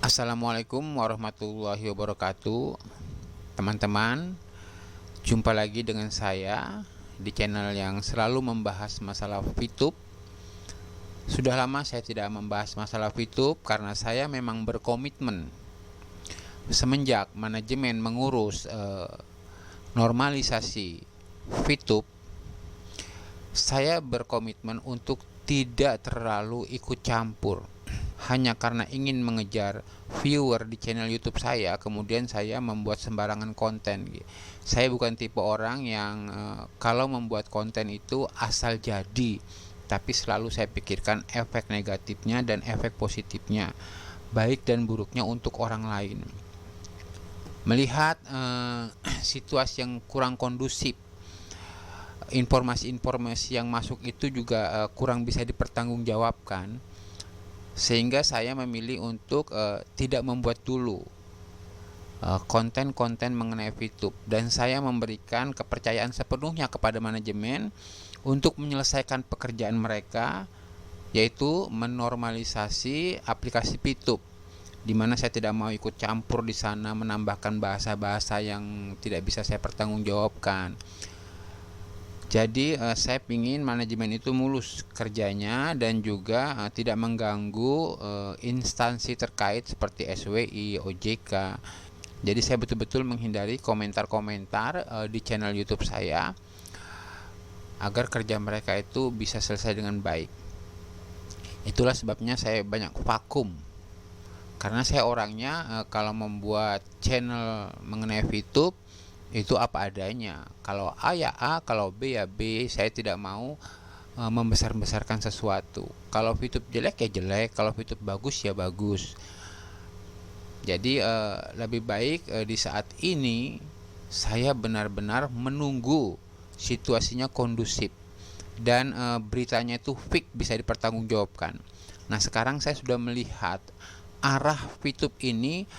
Assalamualaikum warahmatullahi wabarakatuh. Teman-teman, jumpa lagi dengan saya di channel yang selalu membahas masalah VTube. Sudah lama saya tidak membahas masalah VTube karena saya memang berkomitmen. Semenjak manajemen mengurus normalisasi VTube, saya berkomitmen untuk tidak terlalu ikut campur. Hanya karena ingin mengejar viewer di channel YouTube saya, kemudian saya membuat sembarangan konten. Saya bukan tipe orang yang kalau membuat konten itu asal jadi, tapi selalu saya pikirkan efek negatifnya dan efek positifnya, baik dan buruknya untuk orang lain. Melihat situasi yang kurang kondusif, informasi-informasi yang masuk itu juga kurang bisa dipertanggungjawabkan, sehingga saya memilih untuk tidak membuat dulu konten-konten mengenai VTube, dan saya memberikan kepercayaan sepenuhnya kepada manajemen untuk menyelesaikan pekerjaan mereka, yaitu menormalisasi aplikasi VTube, di mana saya tidak mau ikut campur di sana, menambahkan bahasa-bahasa yang tidak bisa saya pertanggungjawabkan. Jadi saya ingin manajemen itu mulus kerjanya dan juga tidak mengganggu instansi terkait seperti SWI, OJK. Jadi saya betul-betul menghindari komentar-komentar di channel YouTube saya agar kerja mereka itu bisa selesai dengan baik. Itulah sebabnya saya banyak vakum. Karena saya orangnya kalau membuat channel mengenai VTube itu apa adanya. Kalau A ya A, kalau B ya B. Saya tidak mau membesar-besarkan sesuatu. Kalau VTube jelek ya jelek, kalau VTube bagus ya bagus. Jadi lebih baik di saat ini saya benar-benar menunggu situasinya kondusif dan beritanya itu fix, bisa dipertanggungjawabkan. Nah, sekarang saya sudah melihat arah VTube ini,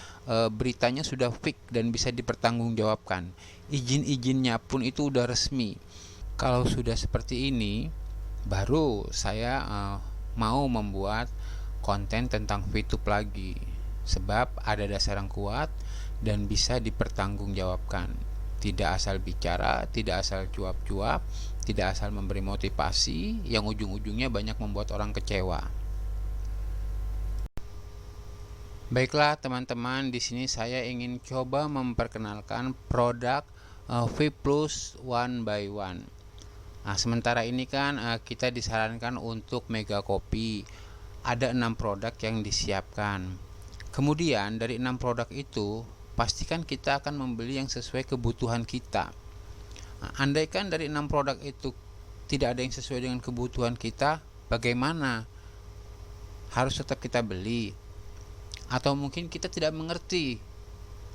beritanya sudah fix dan bisa dipertanggungjawabkan. Izin-izinnya pun itu udah resmi. Kalau sudah seperti ini, baru saya mau membuat konten tentang VTube lagi, sebab ada dasar yang kuat dan bisa dipertanggungjawabkan. Tidak asal bicara, tidak asal cuap-cuap, tidak asal memberi motivasi yang ujung-ujungnya banyak membuat orang kecewa. Baiklah teman-teman, di sini saya ingin coba memperkenalkan produk V Plus One by One. Nah, sementara ini kan kita disarankan untuk mega copy. Ada 6 produk yang disiapkan. Kemudian dari 6 produk itu, pastikan kita akan membeli yang sesuai kebutuhan kita. Nah, andaikan dari 6 produk itu tidak ada yang sesuai dengan kebutuhan kita, bagaimana? Harus tetap kita beli? Atau mungkin kita tidak mengerti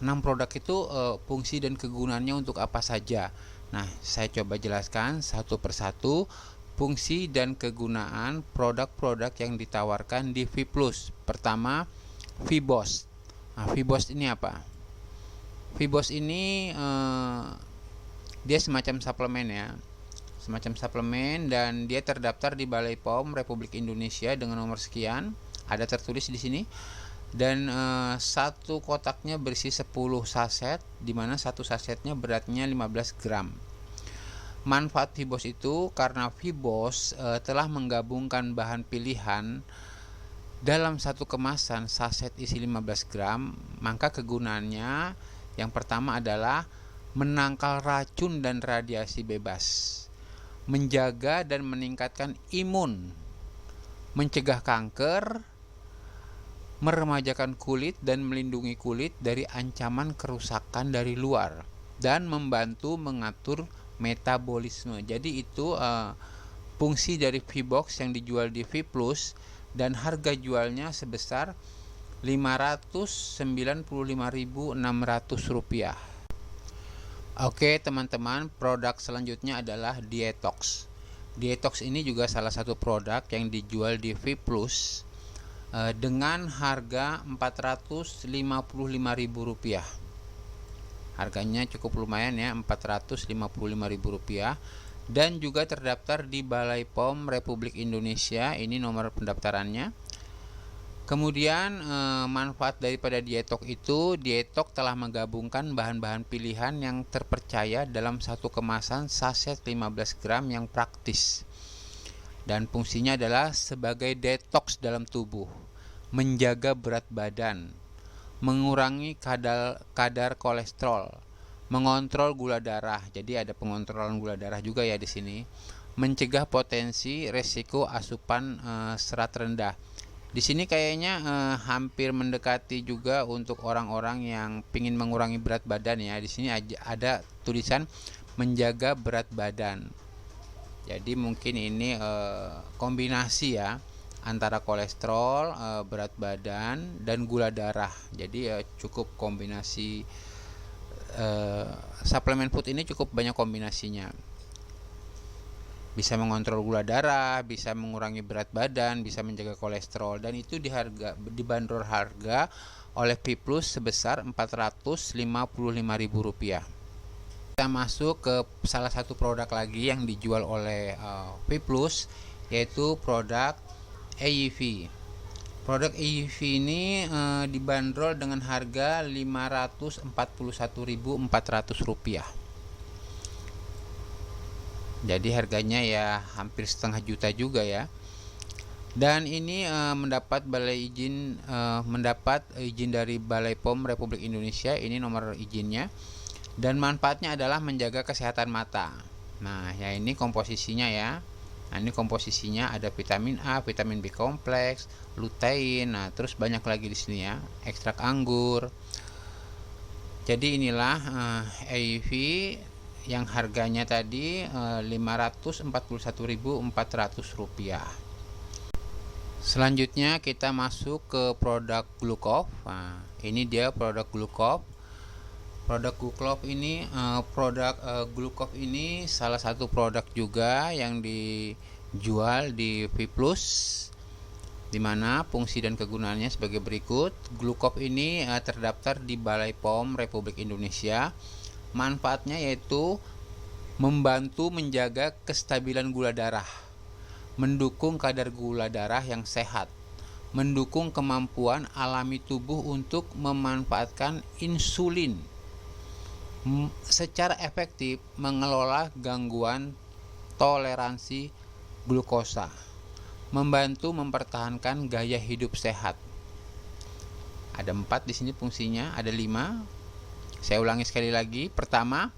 6 produk itu fungsi dan kegunaannya untuk apa saja. Nah, saya coba jelaskan satu persatu fungsi dan kegunaan produk-produk yang ditawarkan di V Plus. Pertama, VBOS. Nah, VBOS ini apa? VBOS ini dia semacam suplemen ya. Semacam suplemen, dan dia terdaftar di Balai POM Republik Indonesia dengan nomor sekian. Ada tertulis di sini. Dan satu kotaknya berisi 10 saset, di mana satu sasetnya beratnya 15 gram. Manfaat VBOS itu karena VBOS telah menggabungkan bahan pilihan dalam satu kemasan saset isi 15 gram, maka kegunaannya yang pertama adalah menangkal racun dan radiasi bebas, menjaga dan meningkatkan imun, mencegah kanker, meremajakan kulit dan melindungi kulit dari ancaman kerusakan dari luar, dan membantu mengatur metabolisme. Jadi itu fungsi dari VBOX yang dijual di V Plus, dan harga jualnya sebesar Rp595.600. Oke teman-teman, produk selanjutnya adalah Dietox. Dietox ini juga salah satu produk yang dijual di V Plus dengan harga Rp455.000. Harganya cukup lumayan ya, Rp455.000, dan juga terdaftar di Balai POM Republik Indonesia. Ini nomor pendaftarannya. Kemudian manfaat daripada Dietok itu, Dietok telah menggabungkan bahan-bahan pilihan yang terpercaya dalam satu kemasan saset 15 gram yang praktis. Dan fungsinya adalah sebagai detox dalam tubuh, menjaga berat badan, mengurangi kadar kolesterol, mengontrol gula darah. Jadi ada pengontrolan gula darah juga ya di sini. Mencegah potensi resiko asupan serat rendah. Di sini kayaknya hampir mendekati juga untuk orang-orang yang ingin mengurangi berat badan ya. Di sini ada tulisan menjaga berat badan. Jadi mungkin ini kombinasi ya antara kolesterol, berat badan, dan gula darah. Jadi cukup kombinasi suplemen food ini cukup banyak kombinasinya. Bisa mengontrol gula darah, bisa mengurangi berat badan, bisa menjaga kolesterol, dan itu dibanderol harga oleh Viplus sebesar Rp455.000. Kita masuk ke salah satu produk lagi yang dijual oleh Viplus, yaitu produk EIV. Produk EIV ini dibanderol dengan harga Rp541.400. Jadi harganya ya hampir setengah juta juga ya. Dan ini mendapat izin dari Balai POM Republik Indonesia. Ini nomor izinnya. Dan manfaatnya adalah menjaga kesehatan mata. Nah, ya ini komposisinya ya. Nah, ini komposisinya ada vitamin A, vitamin B kompleks, lutein. Nah, terus banyak lagi di sini ya. Ekstrak anggur. Jadi inilah EIV yang harganya tadi Rp541.400. Selanjutnya kita masuk ke produk Glucov. Nah, ini dia produk Glucov. Produk Glucov ini salah satu produk juga yang dijual di Viplus, dimana fungsi dan kegunaannya sebagai berikut. Glucov ini terdaftar di Balai POM Republik Indonesia. Manfaatnya yaitu membantu menjaga kestabilan gula darah, mendukung kadar gula darah yang sehat, mendukung kemampuan alami tubuh untuk memanfaatkan insulin, secara efektif mengelola gangguan toleransi glukosa, membantu mempertahankan gaya hidup sehat. Ada 4 di sini fungsinya, ada 5. Saya ulangi sekali lagi. Pertama,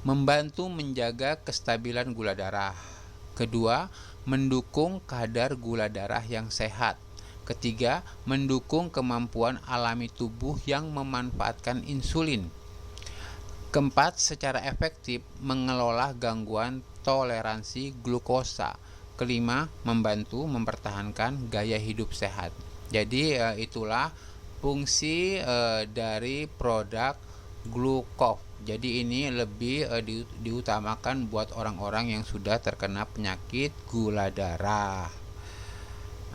membantu menjaga kestabilan gula darah. Kedua, mendukung kadar gula darah yang sehat. Ketiga, mendukung kemampuan alami tubuh yang memanfaatkan insulin. Keempat, secara efektif mengelola gangguan toleransi glukosa. Kelima, membantu mempertahankan gaya hidup sehat. Jadi itulah fungsi dari produk Glucov. Jadi ini lebih diutamakan buat orang-orang yang sudah terkena penyakit gula darah.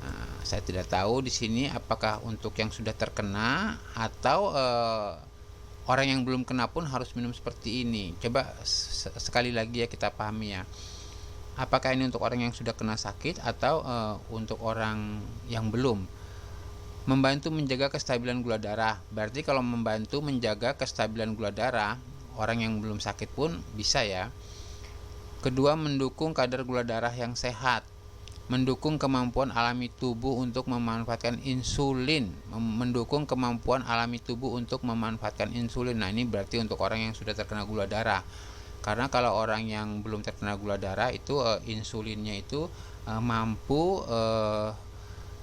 Nah, saya tidak tahu di sini apakah untuk yang sudah terkena atau orang yang belum kena pun harus minum seperti ini. Coba sekali lagi ya kita pahami ya. Apakah ini untuk orang yang sudah kena sakit atau untuk orang yang belum? Membantu menjaga kestabilan gula darah. Berarti kalau membantu menjaga kestabilan gula darah, orang yang belum sakit pun bisa ya. Kedua, mendukung kadar gula darah yang sehat, mendukung kemampuan alami tubuh untuk memanfaatkan insulin, mendukung kemampuan alami tubuh untuk memanfaatkan insulin. Nah, ini berarti untuk orang yang sudah terkena gula darah. Karena kalau orang yang belum terkena gula darah itu insulinnya itu mampu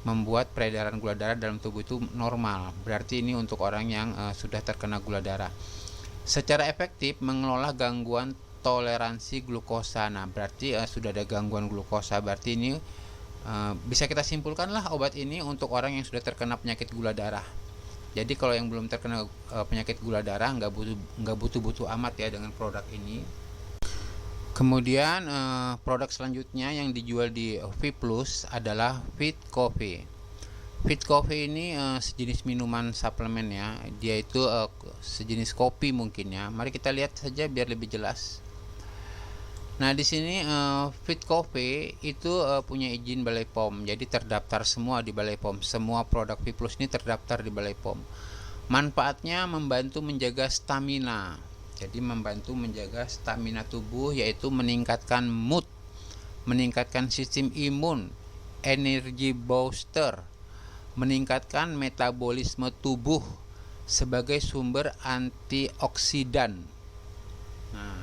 membuat peredaran gula darah dalam tubuh itu normal. Berarti ini untuk orang yang sudah terkena gula darah. Secara efektif mengelola gangguan toleransi glukosa. Nah, berarti sudah ada gangguan glukosa. Berarti ini bisa kita simpulkanlah obat ini untuk orang yang sudah terkena penyakit gula darah. Jadi kalau yang belum terkena penyakit gula darah nggak butuh amat ya dengan produk ini. Kemudian produk selanjutnya yang dijual di Viplus adalah Fit Coffee. Fit Coffee ini sejenis minuman suplemen ya. Dia itu sejenis kopi mungkin ya. Mari kita lihat saja biar lebih jelas. Nah, di sini Fit Coffee itu punya izin Balai POM. Jadi terdaftar semua di Balai POM. Semua produk Viplus ini terdaftar di Balai POM. Manfaatnya membantu menjaga stamina. Jadi membantu menjaga stamina tubuh, yaitu meningkatkan mood, meningkatkan sistem imun, energi booster, meningkatkan metabolisme tubuh sebagai sumber antioksidan. Nah,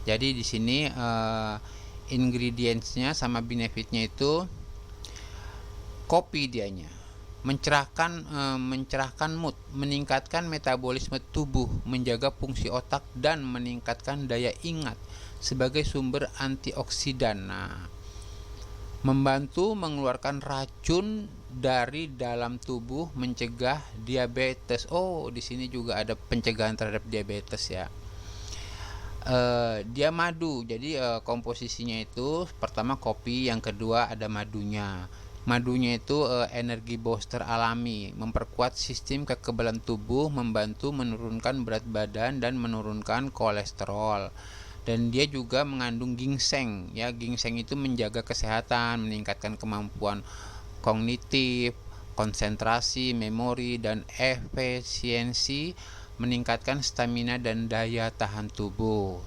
jadi di sini ingredientsnya sama benefitnya itu kopi dianya mencerahkan mood, meningkatkan metabolisme tubuh, menjaga fungsi otak dan meningkatkan daya ingat sebagai sumber antioksidan. Nah, membantu mengeluarkan racun dari dalam tubuh, mencegah diabetes. Oh, di sini juga ada pencegahan terhadap diabetes ya. Dia madu, jadi komposisinya itu pertama kopi, yang kedua ada madunya. Madunya itu energi booster alami, memperkuat sistem kekebalan tubuh, membantu menurunkan berat badan dan menurunkan kolesterol. Dan dia juga mengandung ginseng ya. Ginseng itu menjaga kesehatan, meningkatkan kemampuan kognitif, konsentrasi, memori, dan efisiensi, meningkatkan stamina dan daya tahan tubuh.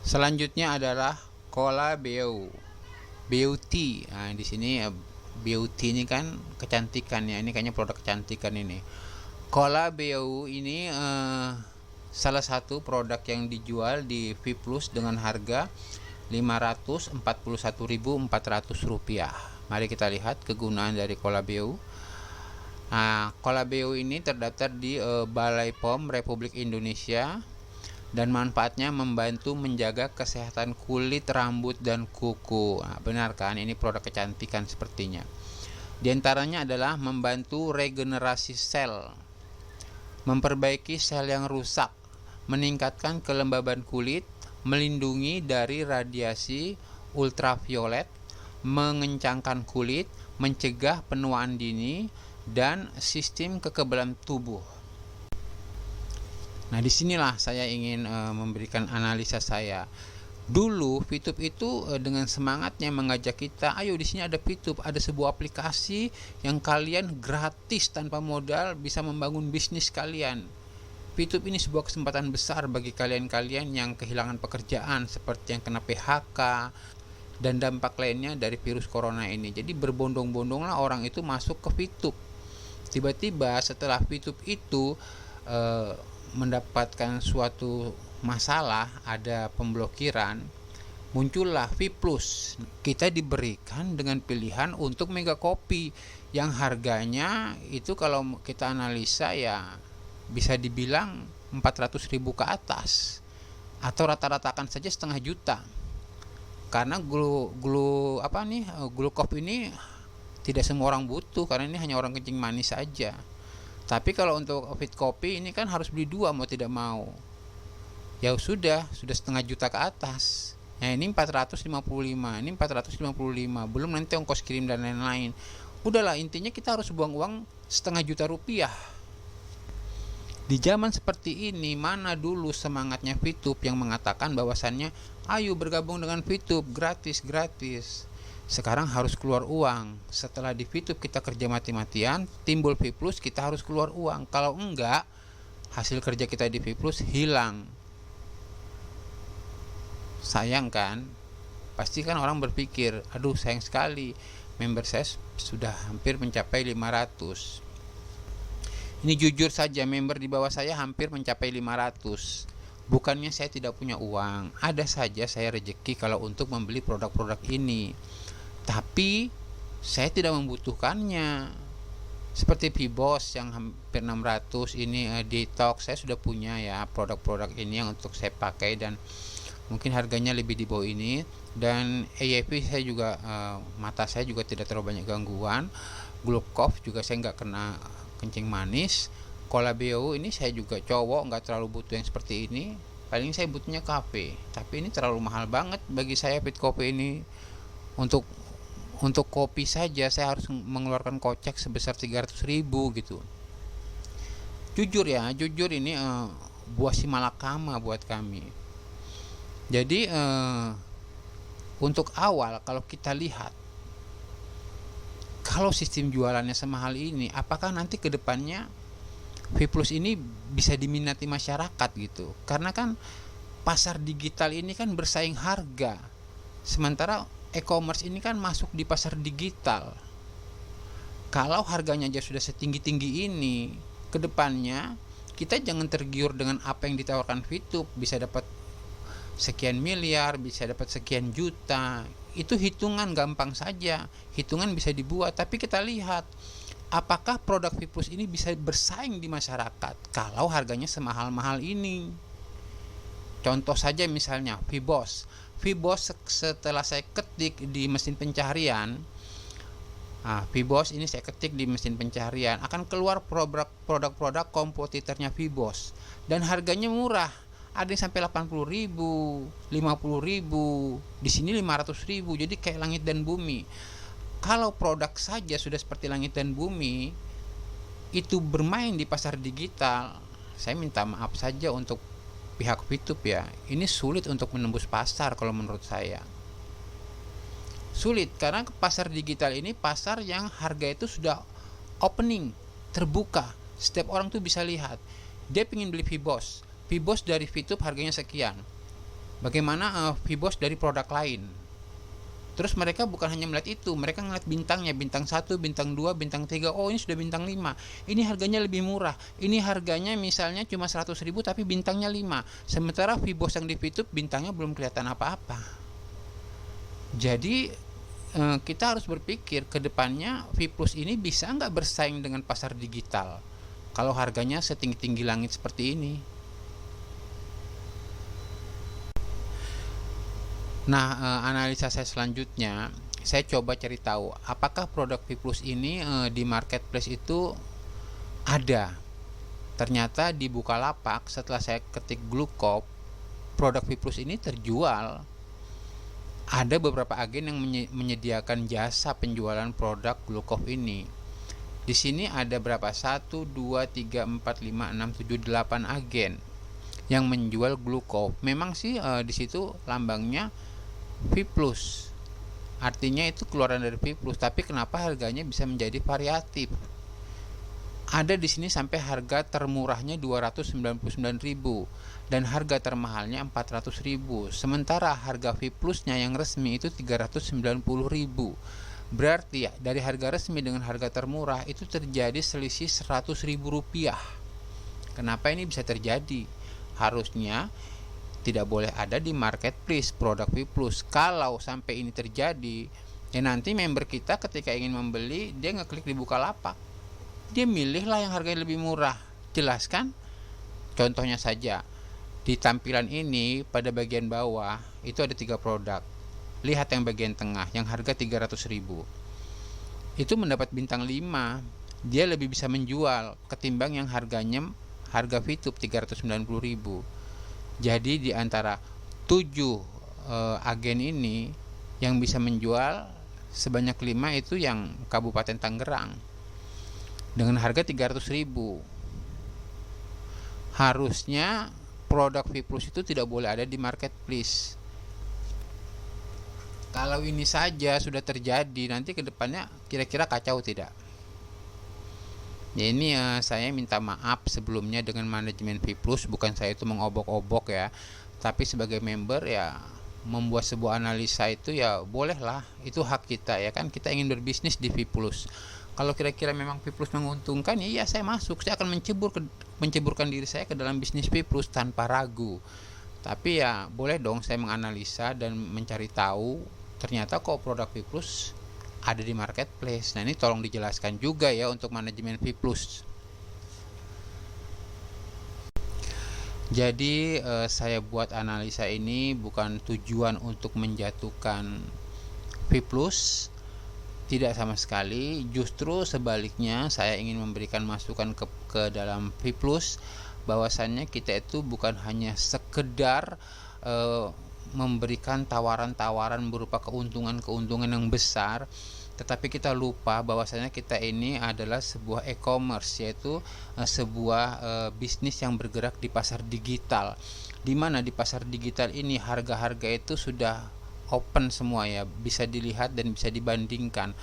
Selanjutnya adalah Cola Beauty. Nah, di sini beauty ini kan kecantikan ya. Ini kayaknya produk kecantikan ini. Cola Beauty ini salah satu produk yang dijual di Viplus dengan harga Rp541.400. Mari kita lihat kegunaan dari Cola Beauty. Nah, Cola Beauty ini terdaftar di Balai POM Republik Indonesia dan manfaatnya membantu menjaga kesehatan kulit, rambut, dan kuku. Nah, benar kan? Ini produk kecantikan sepertinya. Di antaranya adalah membantu regenerasi sel, memperbaiki sel yang rusak, meningkatkan kelembaban kulit, melindungi dari radiasi ultraviolet, mengencangkan kulit, mencegah penuaan dini, dan sistem kekebalan tubuh. Nah, disinilah saya ingin memberikan analisa saya. Dulu Fitup itu dengan semangatnya mengajak kita, ayo di sini ada Fitup, ada sebuah aplikasi yang kalian gratis tanpa modal bisa membangun bisnis kalian. Fitup ini sebuah kesempatan besar bagi kalian-kalian yang kehilangan pekerjaan, seperti yang kena PHK dan dampak lainnya dari virus corona ini. Jadi berbondong-bondonglah orang itu masuk ke Fitup. Tiba-tiba setelah Fitup itu mendapatkan suatu masalah, ada pemblokiran, muncullah Viplus. Kita diberikan dengan pilihan untuk mega kopi yang harganya itu kalau kita analisa ya bisa dibilang 400.000 ke atas, atau rata-ratakan saja 500.000. Karena glukop ini tidak semua orang butuh, karena ini hanya orang kencing manis saja. Tapi kalau untuk Fit Coffee ini kan harus beli 2 mau tidak mau. Ya sudah 500.000 ke atas. Nah, ini 455, ini 455, belum nanti ongkos kirim dan lain-lain. Udahlah, intinya kita harus buang uang Rp500.000. Di zaman seperti ini, mana dulu semangatnya Fitup yang mengatakan bahwasannya ayo bergabung dengan Fitup, gratis. Sekarang harus keluar uang. Setelah di Fitup kita kerja mati-matian, timbul Viplus, kita harus keluar uang. Kalau enggak, hasil kerja kita di Viplus hilang. Sayang kan? Pasti kan orang berpikir, aduh sayang sekali, member saya sudah hampir mencapai 500. Ini jujur saja, member di bawah saya hampir mencapai 500. Bukannya saya tidak punya uang, ada saja saya rezeki kalau untuk membeli produk-produk ini. Tapi saya tidak membutuhkannya. Seperti Vibos yang hampir 600, ini Detox saya sudah punya ya, produk-produk ini yang untuk saya pakai dan mungkin harganya lebih di bawah ini. Dan EYP saya juga mata saya juga tidak terlalu banyak gangguan. Glukov juga saya nggak kena kencing manis. Cola Bio ini saya juga cowok, nggak terlalu butuh yang seperti ini. Paling saya butuhnya kafe, tapi ini terlalu mahal banget bagi saya. Fit Coffee ini untuk kopi saja saya harus mengeluarkan kocek sebesar 300.000 gitu. Jujur ini buah si malakama buat kami. Jadi Untuk awal kalau kita lihat, kalau sistem jualannya semahal ini, apakah nanti ke depannya V Plus ini bisa diminati masyarakat gitu? Karena kan pasar digital ini kan bersaing harga, sementara e-commerce ini kan masuk di pasar digital. Kalau harganya aja sudah setinggi-tinggi ini, ke depannya kita jangan tergiur dengan apa yang ditawarkan VTube, bisa dapat sekian miliar, bisa dapat sekian juta. Itu hitungan gampang saja, hitungan bisa dibuat, tapi kita lihat apakah produk V Plus ini bisa bersaing di masyarakat kalau harganya semahal-mahal ini. Contoh saja misalnya Vboss. Vboss setelah saya ketik di mesin pencarian, Vboss ini saya ketik di mesin pencarian, akan keluar produk-produk kompetitornya Vboss dan harganya murah. Ada yang sampai 80.000, 50.000, di sini 500.000, jadi kayak langit dan bumi. Kalau produk saja sudah seperti langit dan bumi, itu bermain di pasar digital, saya minta maaf saja untuk pihak VTube ya, ini sulit untuk menembus pasar kalau menurut saya. Sulit, karena pasar digital ini pasar yang harga itu sudah opening, terbuka, setiap orang tuh bisa lihat. Dia pengen beli Vboss dari VTube harganya sekian, bagaimana Vboss dari produk lain. Terus mereka bukan hanya melihat itu, mereka ngeliat bintangnya, bintang 1, bintang 2, bintang 3, oh ini sudah bintang 5, ini harganya lebih murah, ini harganya misalnya cuma 100.000 tapi bintangnya 5, sementara Vboss yang di VTube bintangnya belum kelihatan apa-apa. Jadi kita harus berpikir ke depannya V Plus ini bisa nggak bersaing dengan pasar digital kalau harganya setinggi-tinggi langit seperti ini. Nah, analisa saya selanjutnya, saya coba cari tahu apakah produk V Plus ini di marketplace itu ada. Ternyata di Bukalapak setelah saya ketik Glukop, produk V Plus ini terjual. Ada beberapa agen yang menyediakan jasa penjualan produk Glukop ini. Di sini ada berapa? 1, 2, 3, 4, 5, 6, 7, 8 agen yang menjual Glukop. Memang sih di situ lambangnya V Plus, artinya itu keluaran dari V Plus, tapi kenapa harganya bisa menjadi variatif? Ada di sini sampai harga termurahnya 299.000 dan harga termahalnya 400.000. Sementara harga V Plusnya yang resmi itu 390.000. Berarti ya, dari harga resmi dengan harga termurah itu terjadi selisih 100.000 rupiah. Kenapa ini bisa terjadi? Harusnya tidak boleh ada di marketplace produk V Plus. Kalau sampai ini terjadi, ya nanti member kita ketika ingin membeli, dia ngeklik di Bukalapak, dia milihlah yang harganya lebih murah. Jelas kan? Contohnya saja, di tampilan ini pada bagian bawah itu ada 3 produk. Lihat yang bagian tengah yang harga 300.000. Itu mendapat bintang 5. Dia lebih bisa menjual ketimbang yang harganya harga VTube 390.000. Jadi di antara 7 agen ini yang bisa menjual sebanyak 5 itu yang Kabupaten Tangerang dengan harga 300.000. Harusnya produk V Plus itu tidak boleh ada di marketplace. Kalau ini saja sudah terjadi, nanti ke depannya kira-kira kacau tidak? Ya ini saya minta maaf sebelumnya dengan manajemen V Plus, bukan saya itu mengobok-obok ya, tapi sebagai member ya membuat sebuah analisa itu ya bolehlah, itu hak kita ya kan, kita ingin berbisnis di V Plus. Kalau kira-kira memang V Plus menguntungkan, ya saya masuk, saya akan menceburkan diri saya ke dalam bisnis V Plus tanpa ragu. Tapi ya boleh dong saya menganalisa dan mencari tahu ternyata kok produk V Plus ada di marketplace. Nah ini tolong dijelaskan juga ya untuk manajemen V Plus. Jadi saya buat analisa ini bukan tujuan untuk menjatuhkan V Plus, tidak sama sekali. Justru sebaliknya saya ingin memberikan masukan ke dalam V Plus, bahwasannya kita itu bukan hanya sekedar memberikan tawaran-tawaran berupa keuntungan-keuntungan yang besar, tetapi kita lupa bahwasanya kita ini adalah sebuah e-commerce, yaitu sebuah bisnis yang bergerak di pasar digital, di mana di pasar digital ini harga-harga itu sudah open semua ya, bisa dilihat dan bisa dibandingkan.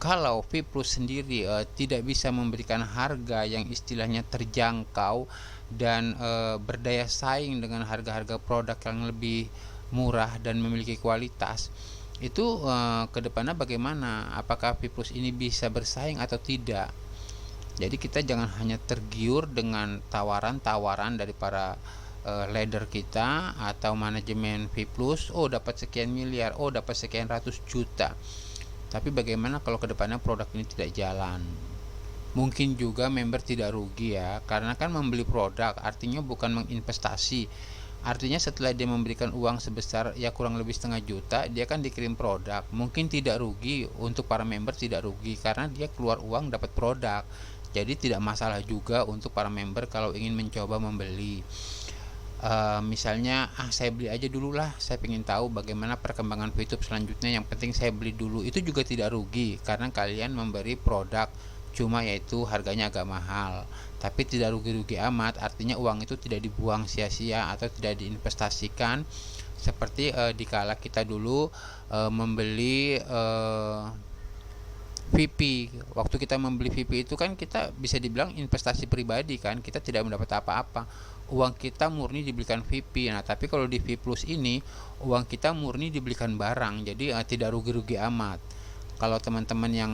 Kalau V Plus sendiri tidak bisa memberikan harga yang istilahnya terjangkau dan berdaya saing dengan harga-harga produk yang lebih murah dan memiliki kualitas, itu kedepannya bagaimana? Apakah V Plus ini bisa bersaing atau tidak? Jadi kita jangan hanya tergiur dengan tawaran-tawaran dari para leader kita atau manajemen V Plus, oh dapat sekian miliar, oh dapat sekian ratus juta. Tapi bagaimana kalau kedepannya produk ini tidak jalan? Mungkin juga member tidak rugi ya, karena kan membeli produk artinya bukan menginvestasi. Artinya setelah dia memberikan uang sebesar ya kurang lebih setengah juta, dia kan dikirim produk. Mungkin tidak rugi, untuk para member tidak rugi karena dia keluar uang dapat produk. Jadi tidak masalah juga untuk para member kalau ingin mencoba membeli. Misalnya saya beli aja dulu lah, saya ingin tahu bagaimana perkembangan YouTube selanjutnya, yang penting saya beli dulu, itu juga tidak rugi karena kalian memberi produk, cuma yaitu harganya agak mahal, tapi tidak rugi-rugi amat. Artinya uang itu tidak dibuang sia-sia atau tidak diinvestasikan seperti dikala kita dulu membeli VP. Waktu kita membeli VP itu kan kita bisa dibilang investasi pribadi kan, kita tidak mendapat apa-apa, uang kita murni dibelikan VP. Nah tapi kalau di V Plus ini uang kita murni dibelikan barang, jadi tidak rugi-rugi amat. Kalau teman-teman yang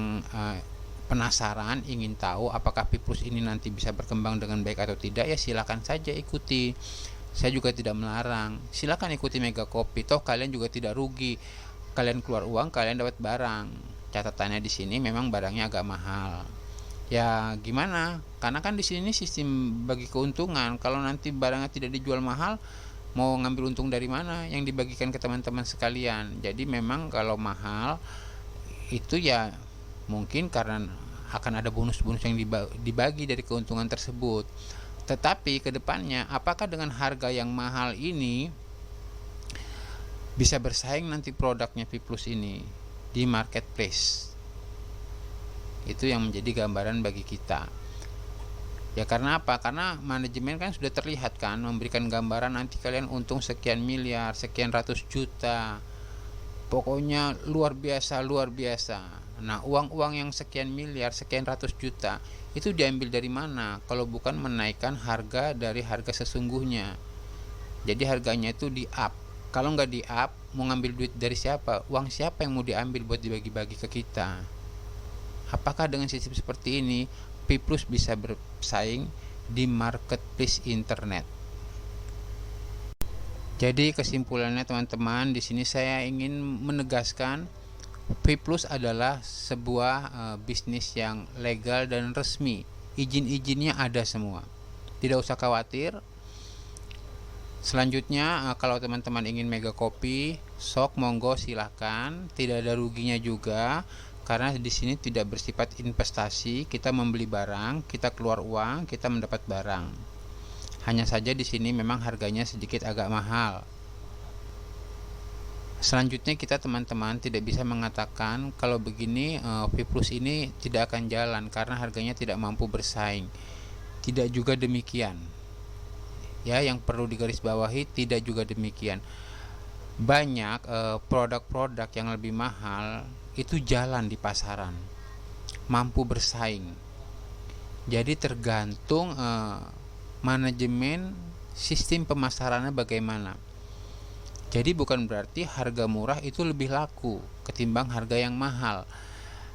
penasaran ingin tahu apakah V Plus ini nanti bisa berkembang dengan baik atau tidak, ya silakan saja ikuti, saya juga tidak melarang. Silakan ikuti Mega Copy, toh kalian juga tidak rugi, kalian keluar uang, kalian dapat barang. Catatannya di sini memang barangnya agak mahal. Ya gimana? Karena kan di sini sistem bagi keuntungan. Kalau nanti barangnya tidak dijual mahal, mau ngambil untung dari mana yang dibagikan ke teman-teman sekalian? Jadi memang kalau mahal itu ya mungkin karena akan ada bonus-bonus yang dibagi dari keuntungan tersebut. Tetapi kedepannya apakah dengan harga yang mahal ini bisa bersaing nanti produknya V Plus ini di marketplace? Itu yang menjadi gambaran bagi kita. Ya karena apa? Karena manajemen kan sudah terlihat kan, memberikan gambaran nanti kalian untung sekian miliar, sekian ratus juta. Pokoknya luar biasa, luar biasa. Nah, uang-uang yang sekian miliar, sekian ratus juta itu diambil dari mana? Kalau bukan menaikkan harga dari harga sesungguhnya. Jadi harganya itu di up. Kalau nggak di up, mau ngambil duit dari siapa? Uang siapa yang mau diambil buat dibagi-bagi ke kita? Apakah dengan sistem seperti ini V Plus bisa bersaing di marketplace internet? Jadi kesimpulannya teman-teman, di sini saya ingin menegaskan V Plus adalah sebuah bisnis yang legal dan resmi. Izin-izinnya ada semua. Tidak usah khawatir. Selanjutnya kalau teman-teman ingin Mega Copy, sok monggo silahkan, tidak ada ruginya juga. Karena di sini tidak bersifat investasi, kita membeli barang, kita keluar uang, kita mendapat barang. Hanya saja di sini memang harganya sedikit agak mahal. Selanjutnya kita teman-teman tidak bisa mengatakan kalau begini V Plus ini tidak akan jalan karena harganya tidak mampu bersaing. Tidak juga demikian. Ya, yang perlu digarisbawahi tidak juga demikian. Banyak produk-produk yang lebih mahal itu jalan di pasaran, mampu bersaing. Jadi tergantung manajemen sistem pemasarannya bagaimana. Jadi bukan berarti harga murah itu lebih laku ketimbang harga yang mahal.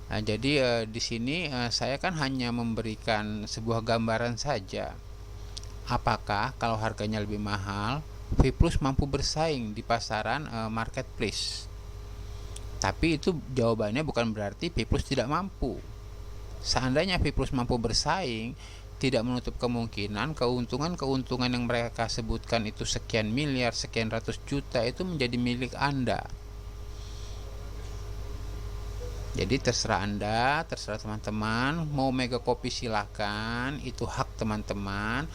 Nah, jadi di sini saya kan hanya memberikan sebuah gambaran saja. Apakah kalau harganya lebih mahal, V Plus mampu bersaing di pasaran marketplace? Tapi itu jawabannya bukan berarti V Plus tidak mampu. Seandainya V Plus mampu bersaing, tidak menutup kemungkinan keuntungan-keuntungan yang mereka sebutkan itu sekian miliar, sekian ratus juta itu menjadi milik Anda. Jadi terserah Anda, terserah teman-teman, mau Mega Copy silahkan, itu hak teman-teman.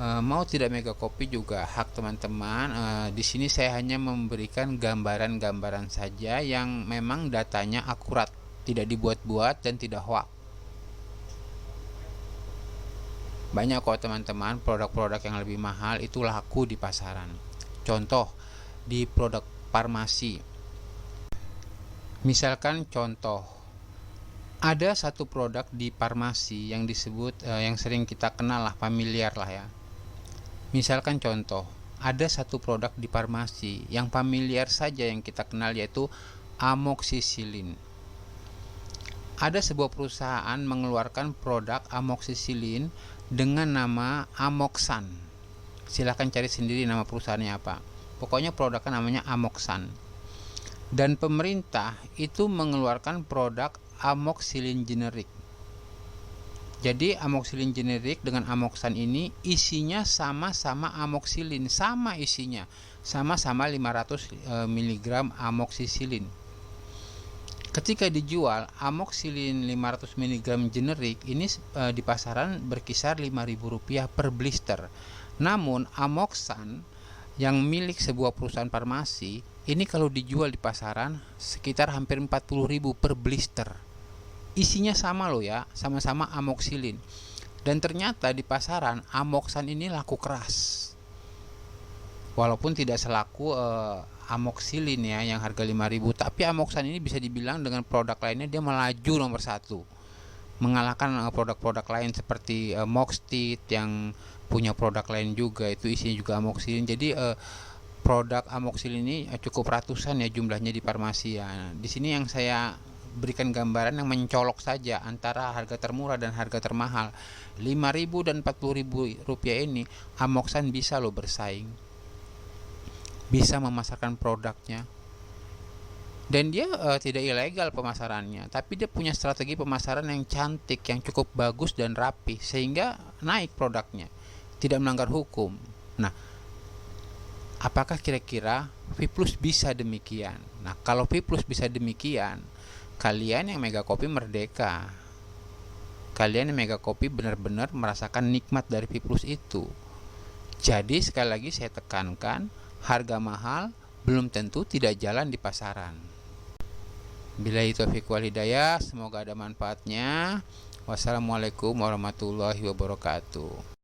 Mau tidak Mega Copy juga hak teman-teman. Di sini saya hanya memberikan gambaran-gambaran saja yang memang datanya akurat, tidak dibuat-buat dan tidak hoax. Banyak kok teman-teman produk-produk yang lebih mahal itu laku di pasaran. Contoh di produk farmasi. Misalkan contoh, ada satu produk di farmasi yang disebut yang sering kita kenal lah, familiar lah ya. Misalkan contoh, ada satu produk di farmasi yang familiar saja yang kita kenal, yaitu amoksisilin. Ada sebuah perusahaan mengeluarkan produk amoksisilin dengan nama Amoxan. Silahkan cari sendiri nama perusahaannya apa. Pokoknya produknya namanya Amoxan. Dan pemerintah itu mengeluarkan produk amoxicillin generik. Jadi amoxicillin generik dengan Amoxan ini isinya sama-sama amoxicillin, sama isinya, sama-sama 500 mg amoxicillin. Ketika dijual amoxicillin 500 mg generik ini di pasaran berkisar Rp5.000 per blister. Namun Amoxan yang milik sebuah perusahaan farmasi ini kalau dijual di pasaran sekitar hampir 40.000 per blister. Isinya sama loh ya, sama-sama amoxicillin. Dan ternyata di pasaran Amoxan ini laku keras. Walaupun tidak selaku amoxicillin ya yang harga 5.000, tapi Amoxan ini bisa dibilang dengan produk lainnya dia melaju nomor 1, mengalahkan produk-produk lain seperti Moxtit yang punya produk lain juga, itu isinya juga amoxicillin. Jadi produk amoxicillin ini cukup ratusan ya jumlahnya di farmasi ya. Di sini yang saya berikan gambaran yang mencolok saja antara harga termurah dan harga termahal. 5.000 dan 40.000 rupiah ini Amoxan bisa loh bersaing, bisa memasarkan produknya. Dan dia tidak ilegal pemasarannya, tapi dia punya strategi pemasaran yang cantik, yang cukup bagus dan rapi, sehingga naik produknya, tidak melanggar hukum. Nah, apakah kira-kira Viplus bisa demikian? Nah, kalau Viplus bisa demikian, kalian yang Mega Kopi merdeka. Kalian yang Mega Kopi benar-benar merasakan nikmat dari Viplus itu. Jadi sekali lagi saya tekankan, harga mahal belum tentu tidak jalan di pasaran. Billahi taufiq wal hidayah, semoga ada manfaatnya. Wassalamualaikum warahmatullahi wabarakatuh.